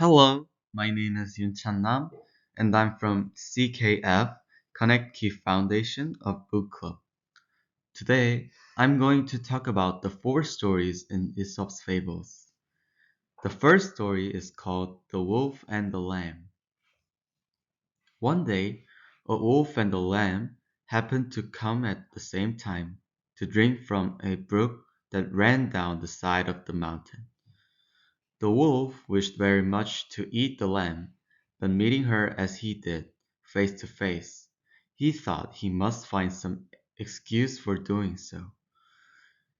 Hello, my name is Younchan Nam, and I'm from CKF, Connect Key Foundation of Book Club. Today, I'm going to talk about the four stories in Aesop's Fables. The first story is called The Wolf and the Lamb. One day, a wolf and a lamb happened to come at the same time to drink from a brook that ran down the side of the mountain. The wolf wished very much to eat the lamb, but meeting her as he did, face to face, he thought he must find some excuse for doing so.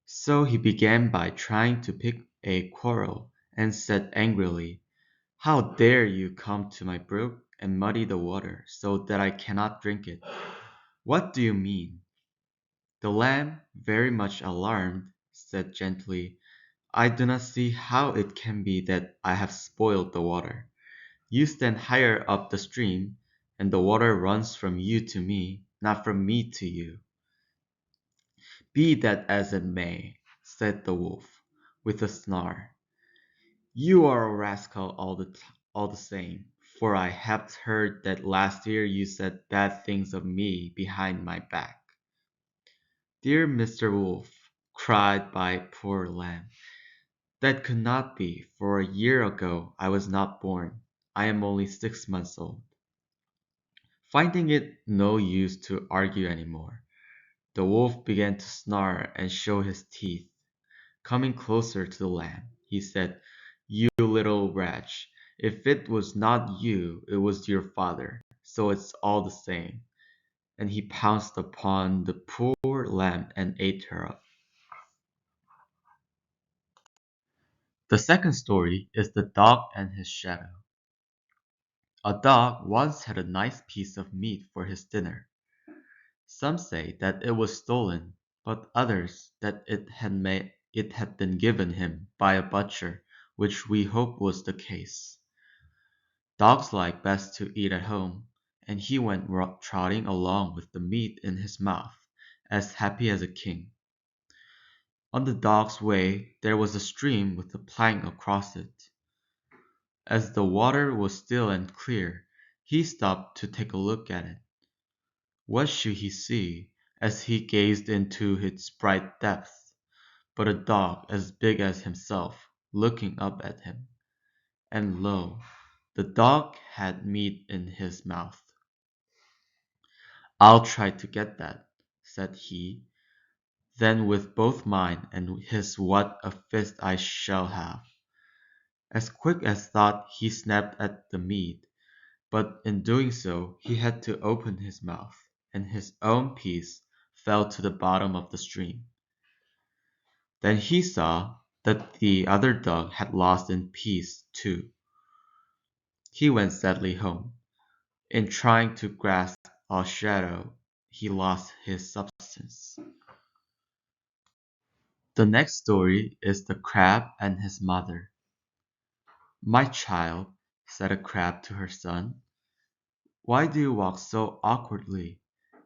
So he began by trying to pick a quarrel, and said angrily, "How dare you come to my brook and muddy the water so that I cannot drink it? What do you mean?" The lamb, very much alarmed, said gently, "I do not see how it can be that I have spoiled the water. You stand higher up the stream, and the water runs from you to me, not from me to you." "Be that as it may," said the wolf, with a snarl, "you are a rascal all the same, for I have heard that last year you said bad things of me behind my back." "Dear Mr. Wolf," cried my poor lamb, "that could not be, for a year ago I was not born. I am only 6 months old." Finding it no use to argue any more, the wolf began to snarl and show his teeth. Coming closer to the lamb, he said, "You little wretch, if it was not you, it was your father, so it's all the same." And he pounced upon the poor lamb and ate her up. The second story is The Dog and His Shadow. A dog once had a nice piece of meat for his dinner. Some say that it was stolen, but others that it had been given him by a butcher, which we hope was the case. Dogs like best to eat at home, and he went trotting along with the meat in his mouth, as happy as a king. On the dog's way there was a stream with a plank across it. As the water was still and clear, he stopped to take a look at it. What should he see, as he gazed into its bright depths, but a dog as big as himself, looking up at him. And lo, the dog had meat in his mouth. "I'll try to get that," said he. "Then with both mine and his what a fist I shall have." As quick as thought he snapped at the meat, but in doing so he had to open his mouth, and his own piece fell to the bottom of the stream. Then he saw that the other dog had lost in piece too. He went sadly home. In trying to grasp a shadow, he lost his substance. The next story is The Crab and His Mother. "My child," said a crab to her son, "why do you walk so awkwardly?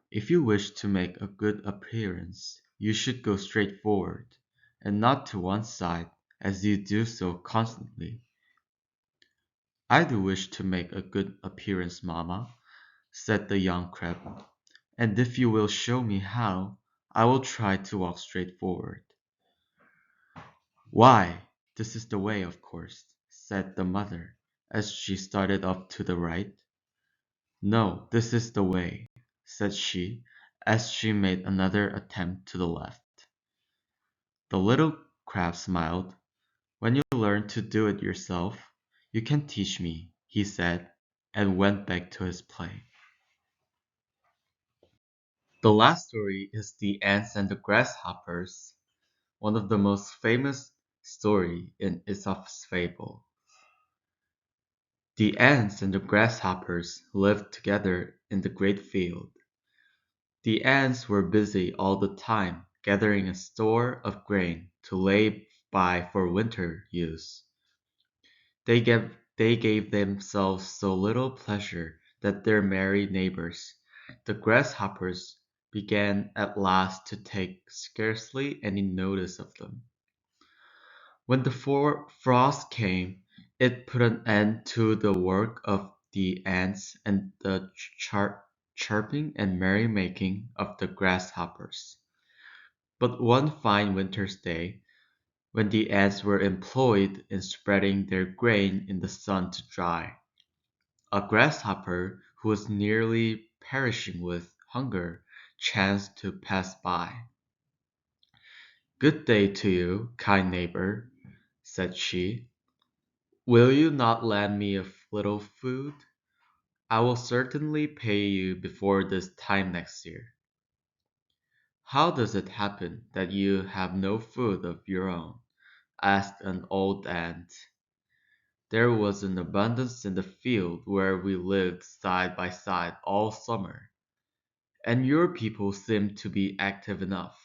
If you wish to make a good appearance, you should go straight forward, and not to one side, as you do so constantly." "I do wish to make a good appearance, mamma," said the young crab, "and if you will show me how, I will try to walk straight forward." "Why, this is the way, of course," said the mother, as she started up to the right. "No, this is the way," said she, as she made another attempt to the left. The little crab smiled. "When you learn to do it yourself, you can teach me," he said, and went back to his play. The last story is The Ants and the Grasshoppers, one of the most famous story in Aesop's fable. The ants and the grasshoppers lived together in the great field. The ants were busy all the time gathering a store of grain to lay by for winter use. They gave themselves so little pleasure that their merry neighbors, the grasshoppers, began at last to take scarcely any notice of them. When the frost came, It put an end to the work of the ants and the chirping and merrymaking of the grasshoppers. But one fine winter's day, when the ants were employed in spreading their grain in the sun to dry, a grasshopper who was nearly perishing with hunger chanced to pass by. "Good day to you, kind neighbor," said she. "Will you not lend me a little food? I will certainly pay you before this time next year." "How does it happen that you have no food of your own?" asked an old ant. "There was an abundance in the field where we lived side by side all summer, and your people seemed to be active enough.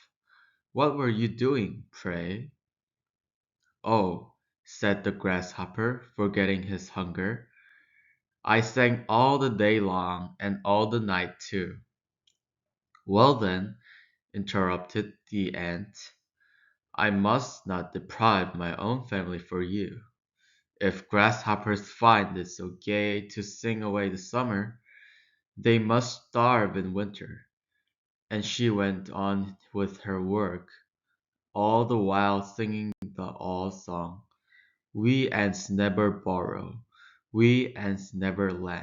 What were you doing, pray?" "Oh," said the grasshopper, forgetting his hunger, "I sang all the day long and all the night too." "Well then," interrupted the ant, "I must not deprive my own family for you. If grasshoppers find it so gay to sing away the summer, they must starve in winter." And she went on with her work, all the while singing the old song: "We ants never borrow, we ants never lend."